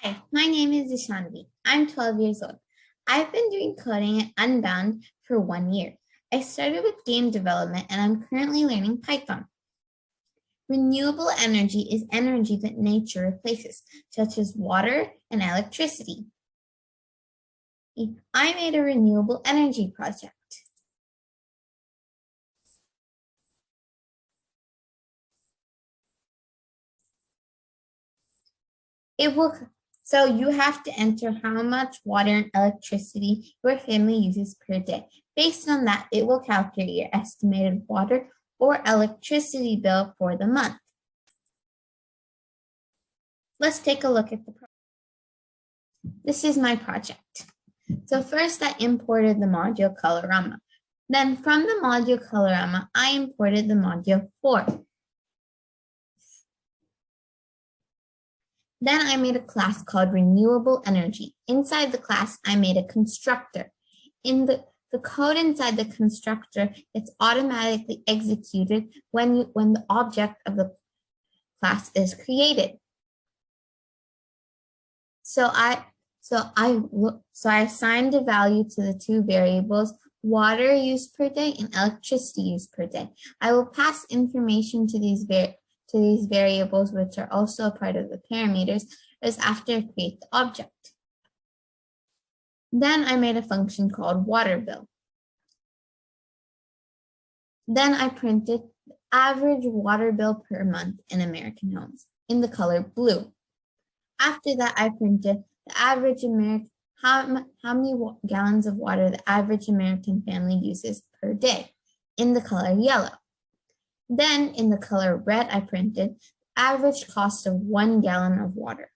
Hi, my name is Ishanvi. I'm 12 years old. I've been doing coding at Unbound for 1 year. I started with game development and I'm currently learning Python. Renewable energy is energy that nature replaces, such as water and electricity. I made a renewable energy project. So you have to enter how much water and electricity your family uses per day. Based on that, it will calculate your estimated water or electricity bill for the month. Let's take a look at the project. This is my project. So first I imported the module Colorama. Then from the module Colorama, I imported the module 4. Then I made a class called Renewable Energy. Inside the class, I made a constructor. In the code inside the constructor, it's automatically executed when the object of the class is created. So I assigned a value to the two variables, water used per day and electricity used per day. I will pass information to these variables, which are also a part of the parameters, as after I create the object. Then I made a function called water bill. Then I printed the average water bill per month in American homes in the color blue. After that, I printed the average how many gallons of water the average American family uses per day in the color yellow. Then in the color red, I printed the average cost of 1 gallon of water.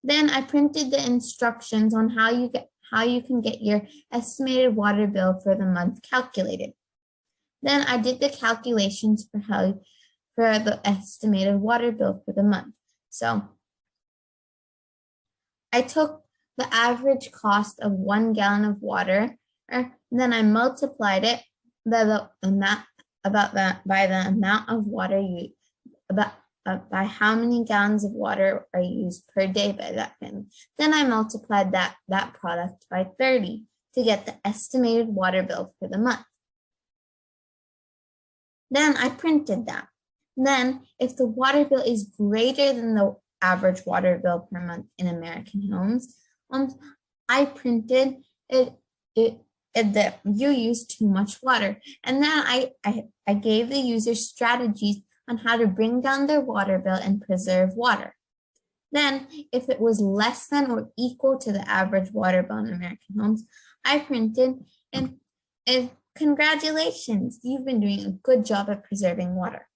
Then I printed the instructions on how you can get your estimated water bill for the month calculated. Then I did the calculations for the estimated water bill for the month. So I took the average cost of 1 gallon of water, then I multiplied it by the amount of water by how many gallons of water are used per day by that family. Then I multiplied that product by 30 to get the estimated water bill for the month. Then I printed that. Then if the water bill is greater than the average water bill per month in American homes, I printed that you use too much water. And then I gave the user strategies on how to bring down their water bill and preserve water. Then, if it was less than or equal to the average water bill in American homes, I printed and congratulations, you've been doing a good job at preserving water.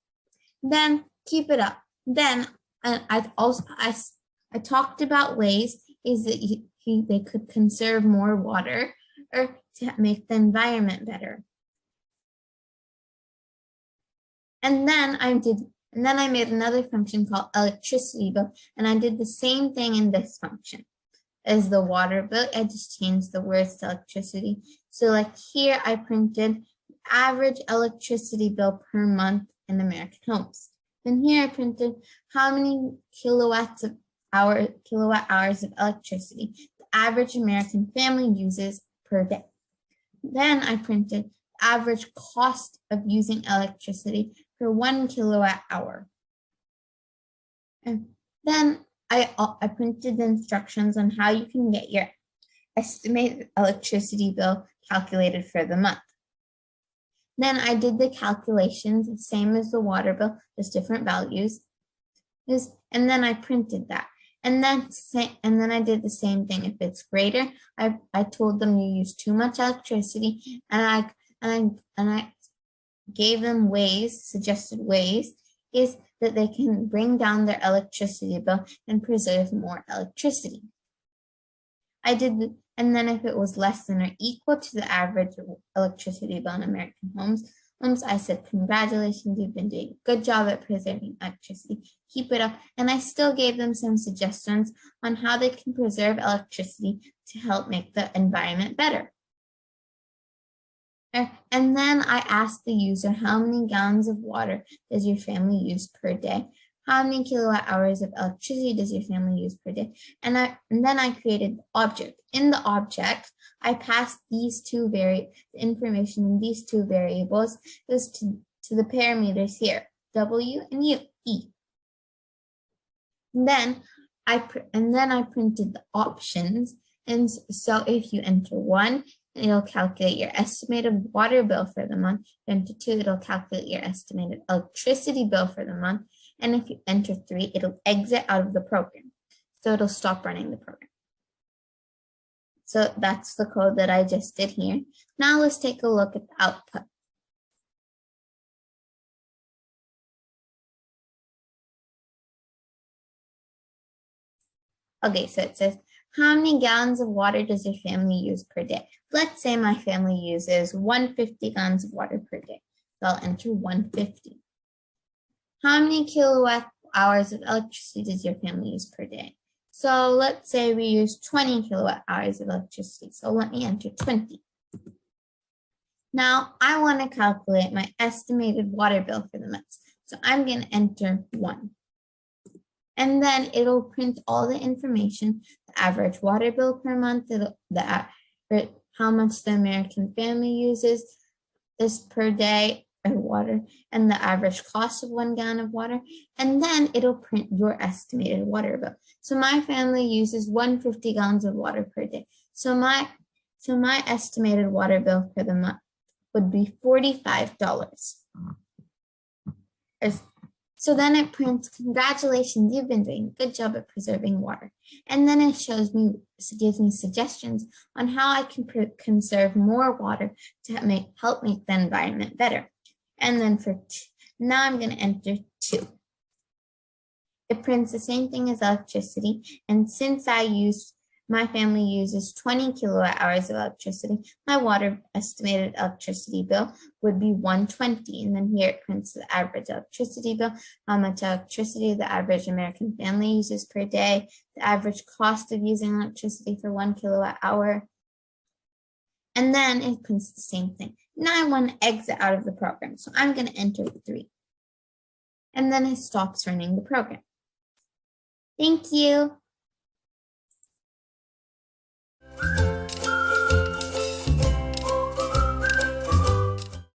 Then keep it up. Then I talked about ways that they could conserve more water or to make the environment better. And then I made another function called electricity bill, and I did the same thing in this function as the water bill. I just changed the words to electricity. So like here, I printed average electricity bill per month in American homes. Then here I printed how many kilowatt hours of electricity the average American family uses per day. Then I printed the average cost of using electricity for 1 kilowatt hour. And then I printed the instructions on how you can get your estimated electricity bill calculated for the month. Then I did the calculations, the same as the water bill, just different values. And then I printed that. And then I did the same thing. If it's greater, I told them you use too much electricity, and I gave them suggested ways, is that they can bring down their electricity bill and preserve more electricity. And then if it was less than or equal to the average electricity bill in American homes, I said, congratulations, you've been doing a good job at preserving electricity. Keep it up. And I still gave them some suggestions on how they can preserve electricity to help make the environment better. And then I asked the user, how many gallons of water does your family use per day? how many kilowatt hours of electricity does your family use per day? And then I created the object. In the object, I passed these two information in these two variables is to the parameters here, W and E. And then I printed the options. And so if you enter 1, it'll calculate your estimated water bill for the month. If you enter 2, it'll calculate your estimated electricity bill for the month. And if you enter 3, it'll exit out of the program. So it'll stop running the program. So that's the code that I just did here. Now let's take a look at the output. Okay, so it says, how many gallons of water does your family use per day? Let's say my family uses 150 gallons of water per day. So I'll enter 150. How many kilowatt hours of electricity does your family use per day? So let's say we use 20 kilowatt hours of electricity. So let me enter 20. Now I want to calculate my estimated water bill for the month. So I'm going to enter 1. And then it'll print all the information, the average water bill per month, how much the American family uses this per day of water, and the average cost of 1 gallon of water. And then it'll print your estimated water bill. So my family uses 150 gallons of water per day. So my estimated water bill for the month would be $45. So then it prints, congratulations, you've been doing a good job at preserving water. And then it gives me suggestions on how I can conserve more water to help make the environment better. And then now I'm going to enter 2. It prints the same thing as electricity. And since my family uses 20 kilowatt hours of electricity, my estimated electricity bill would be 120. And then here it prints the average electricity bill, how much electricity the average American family uses per day, the average cost of using electricity for 1 kilowatt hour. And then it prints the same thing. Now I want to exit out of the program. So I'm going to enter 3. And then it stops running the program. Thank you.